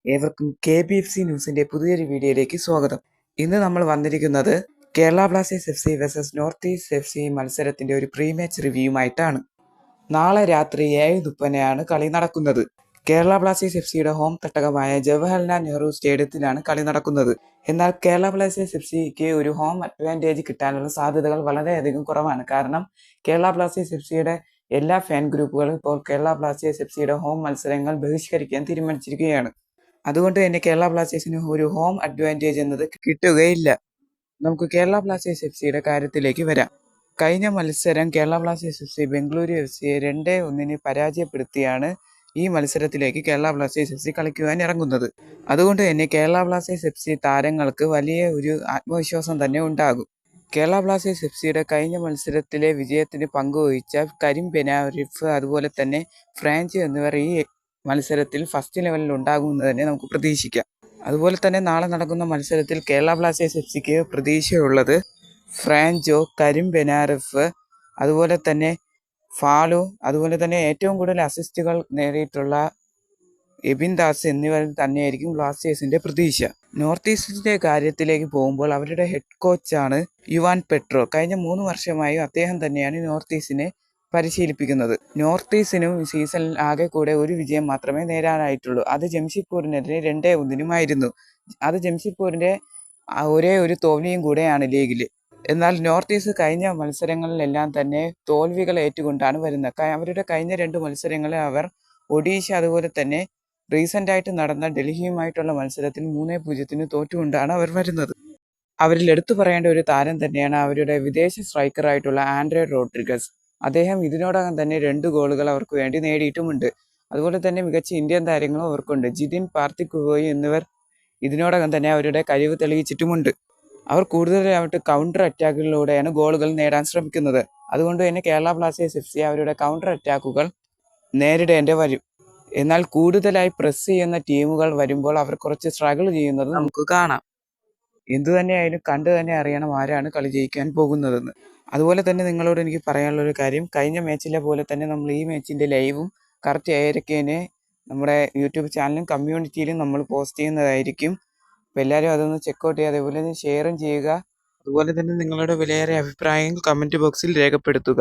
ഏവർക്കും KBFC ന്യൂസിന്റെ പുതിയൊരു വീഡിയോയിലേക്ക് സ്വാഗതം. ഇന്ന് നമ്മൾ വന്നിരിക്കുന്നത് Kerala Blasters FC vs north east FC മത്സരത്തിന്റെ ഒരു പ്രീ മാച്ച് റിവ്യൂമായിട്ടാണ്. നാളെ രാത്രി 7:30 കളി നടക്കുന്നത്. കേരള ബ്ലാസ്റ്റേഴ്സ് FCയുടെ ഹോം തട്ടകമായ ജവഹർലാൽ നെഹ്റു സ്റ്റേഡിയത്തിലാണ് കളി നടക്കുന്നത്. എന്നാൽ കേരള ബ്ലാസ്റ്റേഴ്സ് FCക്ക് ഒരു ഹോം അഡ്വാൻറ്റേജ് കിട്ടാനുള്ള സാധ്യതകൾ വളരെയധികം കുറവാണ്. കാരണം കേരള ബ്ലാസ്റ്റേഴ്സ് FCയുടെ എല്ലാ ഫാൻ ഗ്രൂപ്പുകളും ഇപ്പോൾ കേരള ബ്ലാസ്റ്റേഴ്സ് FCയുടെ ഹോം മത്സരങ്ങൾ ബഹിഷ്കരിക്കാൻ തീരുമാനിച്ചിരിക്കുകയാണ്. അതുകൊണ്ട് തന്നെ കേരള ബ്ലാസ്റ്റേഴ്സിന് ഒരു ഹോം അഡ്വാൻറ്റേജ് എന്നത് കിട്ടുകയില്ല. നമുക്ക് കേരള ബ്ലാസ്റ്റേഴ്സ് FCയുടെ കാര്യത്തിലേക്ക് വരാം. കഴിഞ്ഞ മത്സരം കേരള ബ്ലാസ്റ്റേഴ്സ് FC ബംഗളൂരു FCയെ 2-1 പരാജയപ്പെടുത്തിയാണ് ഈ മത്സരത്തിലേക്ക് കേരള ബ്ലാസ്റ്റേഴ്സ് FC കളിക്കുവാൻ ഇറങ്ങുന്നത്. അതുകൊണ്ട് തന്നെ കേരള ബ്ലാസ്റ്റേഴ്സ് FC താരങ്ങൾക്ക് വലിയ ഒരു ആത്മവിശ്വാസം തന്നെ ഉണ്ടാകും. കേരള ബ്ലാസ്റ്റേഴ്സ് FCയുടെ കഴിഞ്ഞ മത്സരത്തിലെ വിജയത്തിന് പങ്കുവഹിച്ച കരീം ബെനാരിഫ് അതുപോലെ തന്നെ ഫ്രാഞ്ച് എന്നിവർ ഈ മത്സരത്തിൽ ഫസ്റ്റ് ലെവലിൽ ഉണ്ടാകുമെന്ന് തന്നെ നമുക്ക് പ്രതീക്ഷിക്കാം. അതുപോലെ തന്നെ നാളെ നടക്കുന്ന മത്സരത്തിൽ കേരള ബ്ലാസ്റ്റേഴ്സ് FCക്ക് പ്രതീക്ഷയുള്ളത് ഫ്രാഞ്ചോ, കരീം ബെനാരിഫ്, അതുപോലെ തന്നെ ഫാലു, അതുപോലെ തന്നെ ഏറ്റവും കൂടുതൽ അസിസ്റ്റുകൾ നേടിയിട്ടുള്ള എബിൻ ദാസ് എന്നിവർ തന്നെയായിരിക്കും ബ്ലാസ്റ്റേഴ്സിന്റെ പ്രതീക്ഷ. നോർത്ത് ഈസ്റ്റിന്റെ കാര്യത്തിലേക്ക് പോകുമ്പോൾ അവരുടെ ഹെഡ് കോച്ചാണ് യുവാൻ പെട്രോ. കഴിഞ്ഞ 3 വർഷമായി അദ്ദേഹം തന്നെയാണ് നോർത്ത് ഈസ്റ്റിനെ പരിശീലിപ്പിക്കുന്നത്. നോർത്ത് ഈസ്റ്റിനും സീസണിൽ ആകെ കൂടെ ഒരു വിജയം മാത്രമേ നേടാനായിട്ടുള്ളൂ. അത് ജംഷഡ്പൂരിനെതിരെ 2-1 അത് ജംഷഡ്പൂരിന്റെ ഒരേ ഒരു തോൽവിയും കൂടെയാണ് ലീഗിൽ. എന്നാൽ നോർത്ത് ഈസ്റ്റ് കഴിഞ്ഞ മത്സരങ്ങളിലെല്ലാം തന്നെ തോൽവികൾ ഏറ്റുകൊണ്ടാണ് വരുന്നത്. അവരുടെ കഴിഞ്ഞ 2 മത്സരങ്ങളിൽ അവർ ഒഡീഷ അതുപോലെ തന്നെ റീസെന്റ് ആയിട്ട് നടന്ന ഡൽഹിയുമായിട്ടുള്ള മത്സരത്തിൽ 3-0 തോറ്റുകൊണ്ടാണ് അവർ വരുന്നത്. അവരിൽ എടുത്തു പറയേണ്ട ഒരു താരം തന്നെയാണ് അവരുടെ വിദേശ സ്ട്രൈക്കറായിട്ടുള്ള ആൻഡ്രേ റോഡ്രിഗസ്. അദ്ദേഹം ഇതിനോടകം തന്നെ 2 ഗോളുകൾ അവർക്ക് വേണ്ടി നേടിയിട്ടുമുണ്ട്. അതുപോലെ തന്നെ മികച്ച ഇന്ത്യൻ താരങ്ങളും അവർക്കുണ്ട്. ജിതിൻ പാർത്തിക്കുവോയി എന്നിവർ ഇതിനോടകം തന്നെ അവരുടെ കഴിവ് തെളിയിച്ചിട്ടുമുണ്ട്. അവർ കൂടുതലായിട്ട് കൗണ്ടർ അറ്റാക്കുകളിലൂടെയാണ് ഗോളുകൾ നേടാൻ ശ്രമിക്കുന്നത്. അതുകൊണ്ട് തന്നെ കേരള ബ്ലാസ്റ്റേഴ്സ് FC അവരുടെ കൗണ്ടർ അറ്റാക്കുകൾ നേരിടേണ്ടി വരും. എന്നാൽ കൂടുതലായി പ്രസ് ചെയ്യുന്ന ടീമുകൾ വരുമ്പോൾ അവർ കുറച്ച് സ്ട്രഗിൾ ചെയ്യുന്നത് നമുക്ക് കാണാം. എന്തു തന്നെയായാലും കണ്ടു തന്നെ അറിയണം ആരാണ് കളി ജയിക്കാൻ പോകുന്നതെന്ന്. അതുപോലെ തന്നെ നിങ്ങളോട് എനിക്ക് പറയാനുള്ളൊരു കാര്യം, കഴിഞ്ഞ മാച്ചിലെ പോലെ തന്നെ നമ്മൾ ഈ മാച്ചിൻ്റെ ലൈവും കറക്റ്റ് 7:30 നമ്മുടെ യൂട്യൂബ് ചാനലും കമ്മ്യൂണിറ്റിയിലും നമ്മൾ പോസ്റ്റ് ചെയ്യുന്നതായിരിക്കും. അപ്പോൾ എല്ലാവരും അതൊന്ന് ചെക്കൗട്ട് ചെയ്യുക, അതേപോലെ തന്നെ ഷെയറും ചെയ്യുക. അതുപോലെ തന്നെ നിങ്ങളുടെ വിലയേറിയ അഭിപ്രായങ്ങൾ കമൻറ്റ് ബോക്സിൽ രേഖപ്പെടുത്തുക.